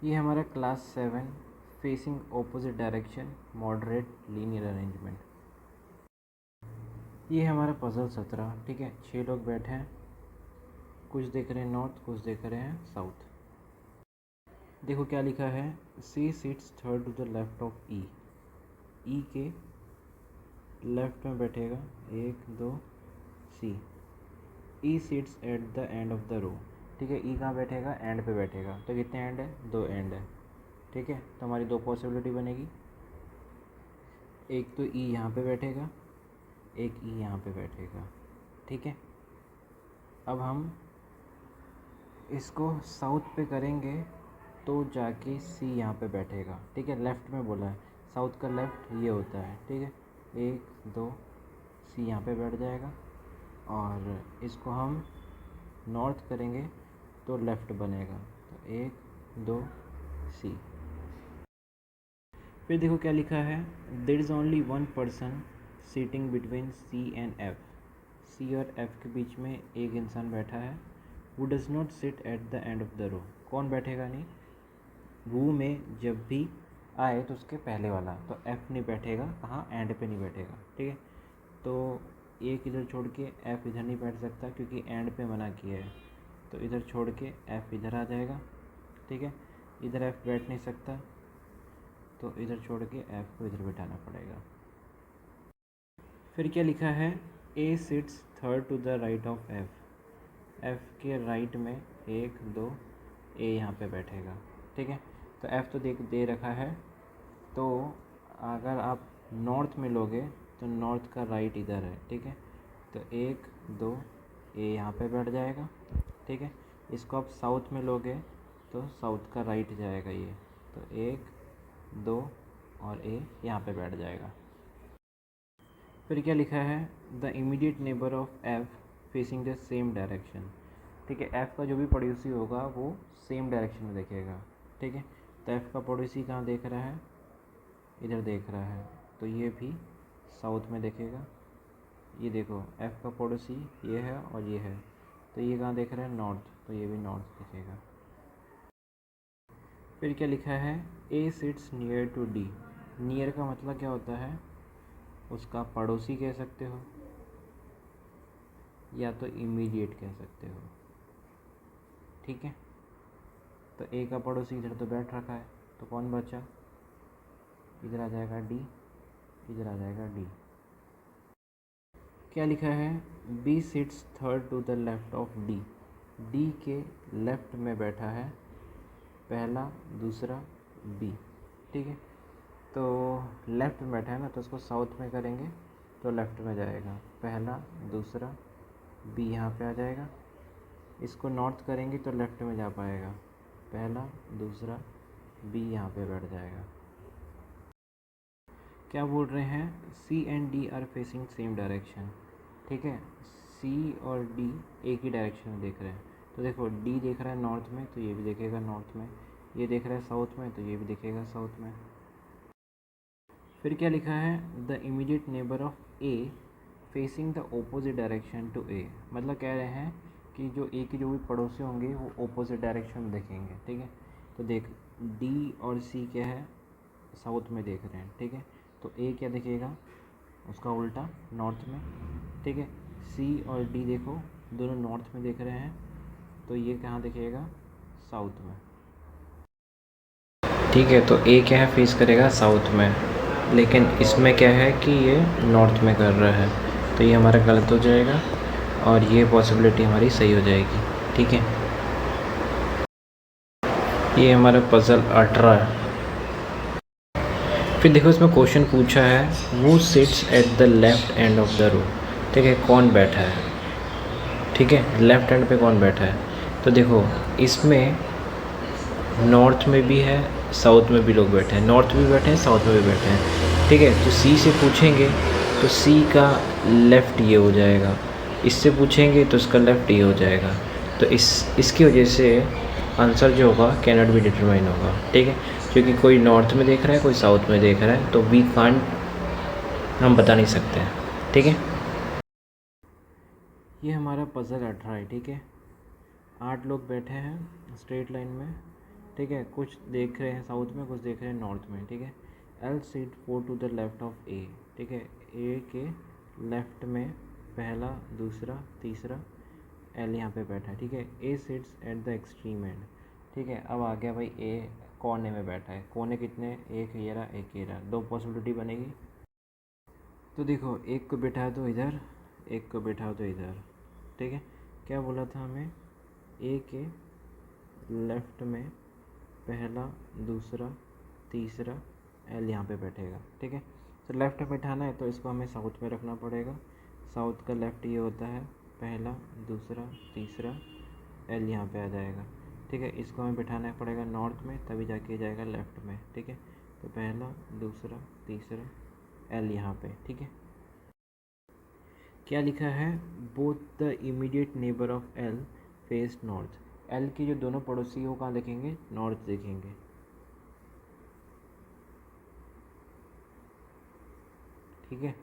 ये हमारा class 7 facing opposite direction moderate linear arrangement. ये हमारा पजल 17। ठीक है, 6 लोग बैठे हैं, कुछ देख रहे हैं नॉर्थ, कुछ देख रहे हैं साउथ। देखो क्या लिखा है, C sits third to the left of E. E के लेफ्ट में बैठेगा 1 2 C. E sits at the end of the row. ठीक है, ई कहाँ बैठेगा, एंड पे बैठेगा। तो कितने एंड है, 2 एंड है। ठीक है, तो हमारी 2 पॉसिबिलिटी बनेगी, एक तो ई यहाँ पे बैठेगा, एक ई यहाँ पे बैठेगा। ठीक है, अब हम इसको साउथ पे करेंगे तो जाके सी यहाँ पे बैठेगा। ठीक है, लेफ़्ट में बोला है, साउथ का लेफ़्ट ये होता है। ठीक है, 1 2 सी यहाँ पे बैठ जाएगा, और इसको हम नॉर्थ करेंगे तो लेफ़्ट बनेगा, तो 1 2 सी। फिर देखो क्या लिखा है, there is only one person sitting between C and F. C और एफ के बीच में एक इंसान बैठा है। वो does not sit at the end of the row. कौन बैठेगा नहीं, वो में जब भी आए तो उसके पहले वाला, तो एफ नहीं बैठेगा, कहाँ, एंड पे नहीं बैठेगा। ठीक है, तो एक इधर छोड़ के एफ इधर नहीं बैठ सकता क्योंकि एंड पे मना किया है, तो इधर छोड़ के एफ इधर आ जाएगा। ठीक है, इधर एफ बैठ नहीं सकता, तो इधर छोड़ के एफ को इधर बैठाना पड़ेगा। फिर क्या लिखा है, A sits third to the right of F. F के राइट में 1 2 ए यहाँ पे बैठेगा। ठीक है, तो एफ तो दे रखा है, तो अगर आप नॉर्थ में लोगे तो नॉर्थ का राइट इधर है। ठीक है, तो 1 2 ए यहाँ पे बैठ जाएगा। ठीक है, इसको आप साउथ में लोगे तो साउथ का राइट जाएगा ये, तो 1 2 और ए यहाँ पे बैठ जाएगा। फिर क्या लिखा है, the immediate neighbour of F facing the same direction. ठीक है, एफ़ का जो भी पड़ोसी होगा वो सेम डायरेक्शन में देखेगा। ठीक है, तो एफ़ का पड़ोसी कहाँ देख रहा है, इधर देख रहा है, तो ये भी साउथ में देखेगा। ये देखो, एफ़ का पड़ोसी ये है और ये है, तो ये कहाँ देख रहा है, नॉर्थ, तो ये भी नॉर्थ देखेगा। फिर क्या लिखा है, A sits near to D. Near का मतलब क्या होता है, उसका पड़ोसी कह सकते हो या तो इमीडिएट कह सकते हो। ठीक है, तो ए का पड़ोसी इधर तो बैठ रखा है, तो कौन बचा, इधर आ जाएगा डी, इधर आ जाएगा डी। क्या लिखा है, B sits third to the left of D. D के लेफ्ट में बैठा है पहला दूसरा बी। ठीक है, तो लेफ़्ट में बैठा है ना, तो उसको साउथ में करेंगे तो लेफ़्ट में जाएगा, पहला दूसरा बी यहाँ पे आ जाएगा। इसको नॉर्थ करेंगे तो लेफ़्ट में जा पाएगा, पहला दूसरा बी यहाँ पे बैठ जाएगा। क्या बोल रहे हैं, C and D are facing same direction. ठीक है, सी और डी एक ही डायरेक्शन में देख रहे हैं, तो देखो डी देख रहा है नॉर्थ में तो ये भी देखेगा नॉर्थ में, ये देख रहा है साउथ में तो ये भी देखेगा साउथ में। फिर क्या लिखा है, the immediate neighbour of A facing the opposite direction to A. मतलब कह रहे हैं कि जो ए के जो भी पड़ोसी होंगे वो ओपोजिट डायरेक्शन में देखेंगे। ठीक है, तो देख डी और सी क्या है, साउथ में देख रहे हैं। ठीक है, तो ए क्या देखेगा, उसका उल्टा नॉर्थ में। ठीक है, सी और डी देखो दोनों नॉर्थ में देख रहे हैं, तो ये कहाँ देखेगा, साउथ में। ठीक है, तो ए क्या है, फेस करेगा साउथ में, लेकिन इसमें क्या है कि ये नॉर्थ में कर रहा है, तो ये हमारा गलत हो जाएगा और ये पॉसिबिलिटी हमारी सही हो जाएगी। ठीक है, ये हमारा पजल 18 है। फिर देखो इसमें क्वेश्चन पूछा है, वो sits at the left end of the row. ठीक है, कौन बैठा है, ठीक है, लेफ्ट एंड पे कौन बैठा है, तो देखो इसमें नॉर्थ में भी है साउथ में भी लोग बैठे हैं, नॉर्थ भी बैठे हैं साउथ में भी बैठे हैं। ठीक है, तो सी से पूछेंगे तो सी का लेफ़्ट ये हो जाएगा, इससे पूछेंगे तो इसका लेफ़्ट ये हो जाएगा, तो इसकी वजह से आंसर जो होगा कैन नॉट बी डिटरमाइन होगा। ठीक है, क्योंकि कोई नॉर्थ में देख रहा है कोई साउथ में देख रहा है, तो वी कांट, हम बता नहीं सकते हैं। ठीक है, ये हमारा पजल 18 है। ठीक है, 8 लोग बैठे हैं स्ट्रेट लाइन में। ठीक है, कुछ देख रहे हैं साउथ में, कुछ देख रहे हैं नॉर्थ में, ठीक है। L seat 4 to the left of A, ठीक है, ए के लेफ्ट में पहला, दूसरा, तीसरा, एल यहाँ पे बैठा है, ठीक है। A sits at the extreme end, ठीक है। अब आ गया भाई ए कोने में बैठा है, कोने कितने, एक ये रहा, एक ये रहा, दो पॉसिबिलिटी बनेगी। तो देखो एक को बैठा दो इधर, एक को बैठा दो इधर, ठीक है। क्या बोला था हमें, ए के लेफ्ट में पहला, दूसरा, तीसरा, एल यहाँ पे बैठेगा, ठीक है। तो लेफ़्ट में बैठाना है तो इसको हमें साउथ में रखना पड़ेगा। साउथ का लेफ़्ट ये होता है पहला, दूसरा, तीसरा, एल यहाँ पे आ जाएगा, ठीक है। इसको हमें बैठाना पड़ेगा नॉर्थ में, तभी जाके जाएगा लेफ़्ट में, ठीक है। तो पहला, दूसरा, तीसरा, एल यहाँ पे, ठीक है। क्या लिखा है, both the immediate neighbour of L face north. L के जो दोनों पड़ोसी वो कहाँ देखेंगे, नॉर्थ देखेंगे, ठीक है।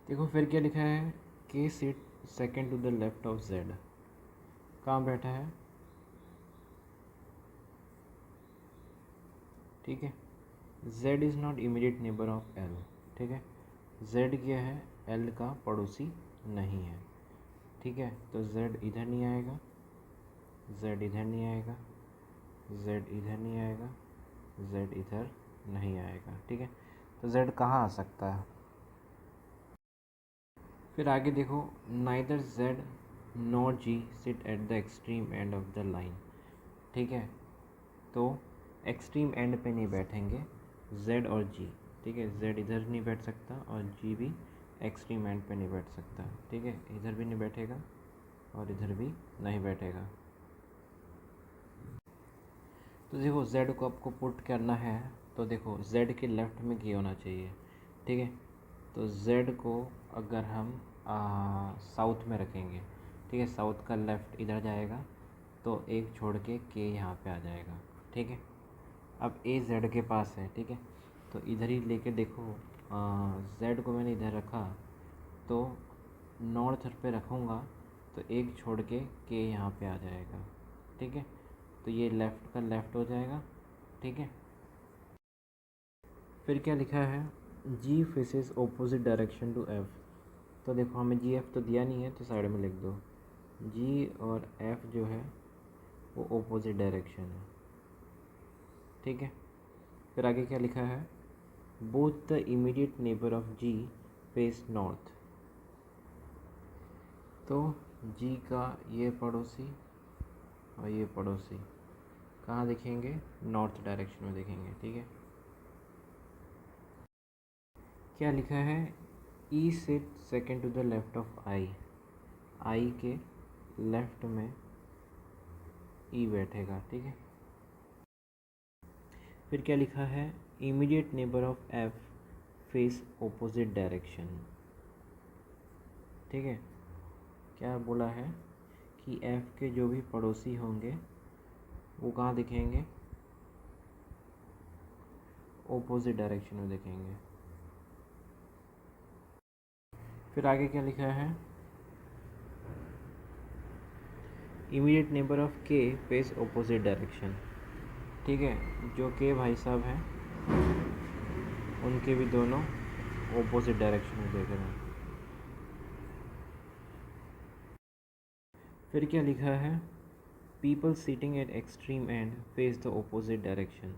देखो फिर क्या लिखा है, K seat second to the left of Z, कहाँ बैठा है, ठीक है। Z is not immediate neighbour of L, ठीक है। जेड क्या है, एल का पड़ोसी नहीं है, ठीक है। तो जेड इधर नहीं आएगा, जेड इधर नहीं आएगा, जेड इधर नहीं आएगा, जेड इधर नहीं आएगा, ठीक है। तो जेड कहाँ आ सकता है। फिर आगे देखो, neither Z nor G sit at the extreme end of the line, ठीक है। तो एक्सट्रीम एंड पे नहीं बैठेंगे जेड और जी, ठीक है। जेड इधर नहीं बैठ सकता और जी भी एक्सट्रीम एंड पे नहीं बैठ सकता, ठीक है। इधर भी नहीं बैठेगा और इधर भी नहीं बैठेगा। तो देखो जेड को आपको पुट करना है, तो देखो जेड के लेफ़्ट में क्या होना चाहिए, ठीक है। तो जेड को अगर हम साउथ में रखेंगे, ठीक है, साउथ का लेफ़्ट इधर जाएगा, तो एक छोड़ के यहाँ पे आ जाएगा, ठीक है। अब ए जेड के पास है, ठीक है। तो इधर ही लेके देखो, जेड को मैंने इधर रखा, तो नॉर्थ पे रखूँगा तो एक छोड़ के यहाँ पे आ जाएगा, ठीक है। तो ये लेफ़्ट का लेफ़्ट हो जाएगा, ठीक है। फिर क्या लिखा है, G faces opposite direction to F. तो देखो हमें जी एफ़ तो दिया नहीं है, तो साइड में लिख दो, जी और एफ़ जो है वो ऑपोजिट डायरेक्शन है, ठीक है। फिर आगे क्या लिखा है, both the immediate neighbour of G face north. तो जी का ये पड़ोसी और ये पड़ोसी कहाँ दिखेंगे, नॉर्थ डायरेक्शन में दिखेंगे, ठीक है। क्या लिखा है, E sit second to the left of I. I के लेफ्ट में ई बैठेगा, ठीक है। फिर क्या लिखा है, immediate neighbour of F face opposite direction, ठीक है। क्या बोला है कि एफ के जो भी पड़ोसी होंगे वो कहाँ दिखेंगे, ऑपोजिट डायरेक्शन में दिखेंगे। फिर आगे क्या लिखा है, इमीडिएट नेबर ऑफ के फेस ऑपोजिट डायरेक्शन, ठीक है। जो के भाई साहब हैं उनके भी दोनों ऑपोजिट डायरेक्शन में देख रहे हैं। फिर क्या लिखा है, people sitting at extreme end face the opposite direction,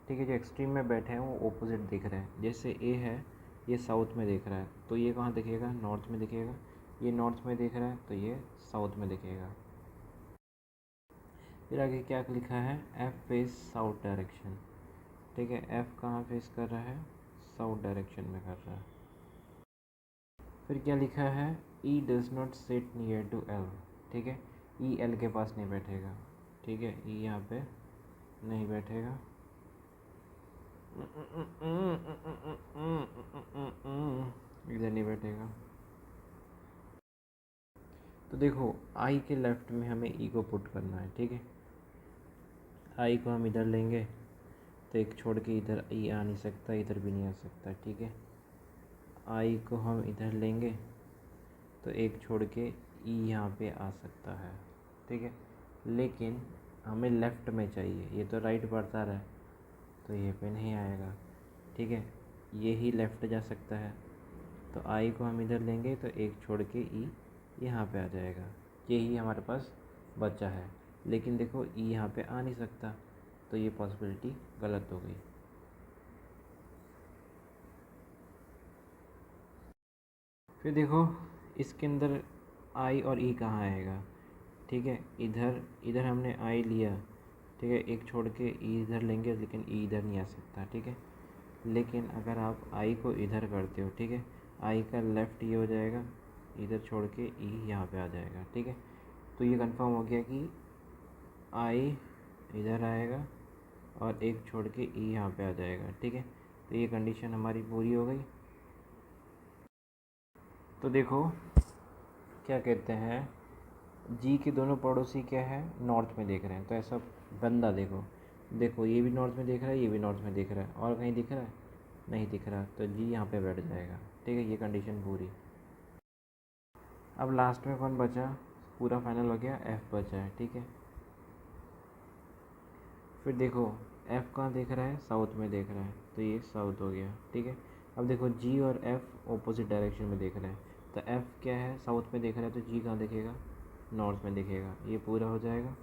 ठीक है। जो एक्सट्रीम में बैठे हैं वो ऑपोजिट दिख रहे हैं, जैसे ए है ये साउथ में दिख रहा है, तो ये कहाँ दिखेगा, नॉर्थ में दिखेगा। ये नॉर्थ में दिख रहा है तो ये साउथ में दिखेगा। फिर आगे क्या लिखा है, एफ फेस साउथ डायरेक्शन, ठीक है। एफ कहाँ फेस कर रहा है, साउथ डायरेक्शन में कर रहा है। फिर क्या लिखा है, E does not sit near to L, ठीक है। ई एल के पास नहीं बैठेगा, ठीक है। ई यहाँ पे नहीं बैठेगा, इधर नहीं बैठेगा। तो देखो आई के लेफ़्ट में हमें ई को पुट करना है, ठीक है। आई को हम इधर लेंगे तो एक छोड़ के इधर ई आ नहीं सकता, इधर भी नहीं आ सकता, ठीक है। आई को हम इधर लेंगे तो एक छोड़ के ई यहाँ पे आ सकता है, ठीक है। लेकिन हमें लेफ़्ट में चाहिए, ये तो राइट बढ़ता रहा है तो ये पे नहीं आएगा, ठीक है। ये ही लेफ़्ट जा सकता है, तो आई को हम इधर लेंगे तो एक छोड़ के ई यहाँ पे आ जाएगा। यही हमारे पास बचा है, लेकिन देखो ई यहाँ पे आ नहीं सकता, तो ये पॉसिबिलिटी गलत हो गई। फिर देखो इसके अंदर आई और ई कहाँ आएगा, ठीक है। इधर इधर हमने आई लिया, ठीक है, एक छोड़ के ई इधर लेंगे, लेकिन ई इधर नहीं आ सकता, ठीक है। लेकिन अगर आप आई को इधर करते हो, ठीक है, आई का लेफ़्ट ये हो जाएगा, इधर छोड़ के ई यहाँ पे आ जाएगा, ठीक है। तो ये कंफर्म हो गया कि आई इधर आएगा और एक छोड़ के ई यहाँ पे आ जाएगा, ठीक है। तो ये कंडीशन हमारी पूरी हो गई। तो देखो क्या कहते हैं, जी के दोनों पड़ोसी क्या है, नॉर्थ में देख रहे हैं, तो ऐसा बंदा देखो, देखो ये भी नॉर्थ में देख रहा है, ये भी नॉर्थ में देख रहा है, और कहीं दिख रहा है, नहीं दिख रहा, तो जी यहाँ पे बैठ जाएगा, ठीक है। ये कंडीशन पूरी। अब लास्ट में कौन बचा, पूरा फाइनल हो गया, एफ़ बचा है, ठीक है। फिर देखो एफ़ कहाँ देख रहा है, साउथ में देख रहा है, तो ये साउथ हो गया, ठीक है। अब देखो जी और एफ़ ऑपोजिट डायरेक्शन में देख रहे हैं, तो एफ़ क्या है, साउथ में देख रहा है, तो जी कहाँ दिखेगा, नॉर्थ में दिखेगा, ये पूरा हो जाएगा।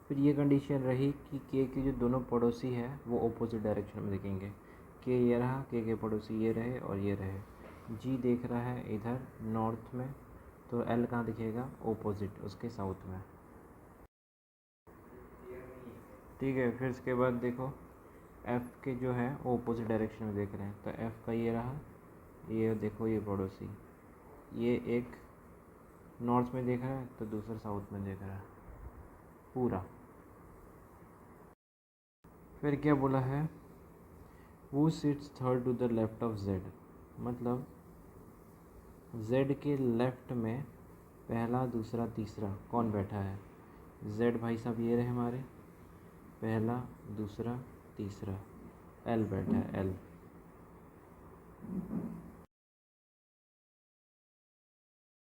फिर ये कंडीशन रही कि के जो दोनों पड़ोसी है वो ऑपोजिट डायरेक्शन में दिखेंगे, के ये रहा, के पड़ोसी ये रहे और ये रहे। जी देख रहा है इधर नॉर्थ में, तो एल कहाँ दिखेगा, ऑपोजिट उसके साउथ में, ठीक है। फिर इसके बाद देखो एफ़ के जो है वो ऑपोजिट डायरेक्शन में देख रहे हैं, तो एफ़ का ये रहा, ये देखो ये पड़ोसी, ये एक नॉर्थ में देख रहा है तो दूसरा साउथ में देख रहा है पूरा। फिर क्या बोला है, वो sits third to the left of Z, मतलब जेड के लेफ्ट में पहला दूसरा तीसरा कौन बैठा है, जेड भाई साहब ये रहे हमारे, पहला दूसरा तीसरा, एल बैठा है, एल।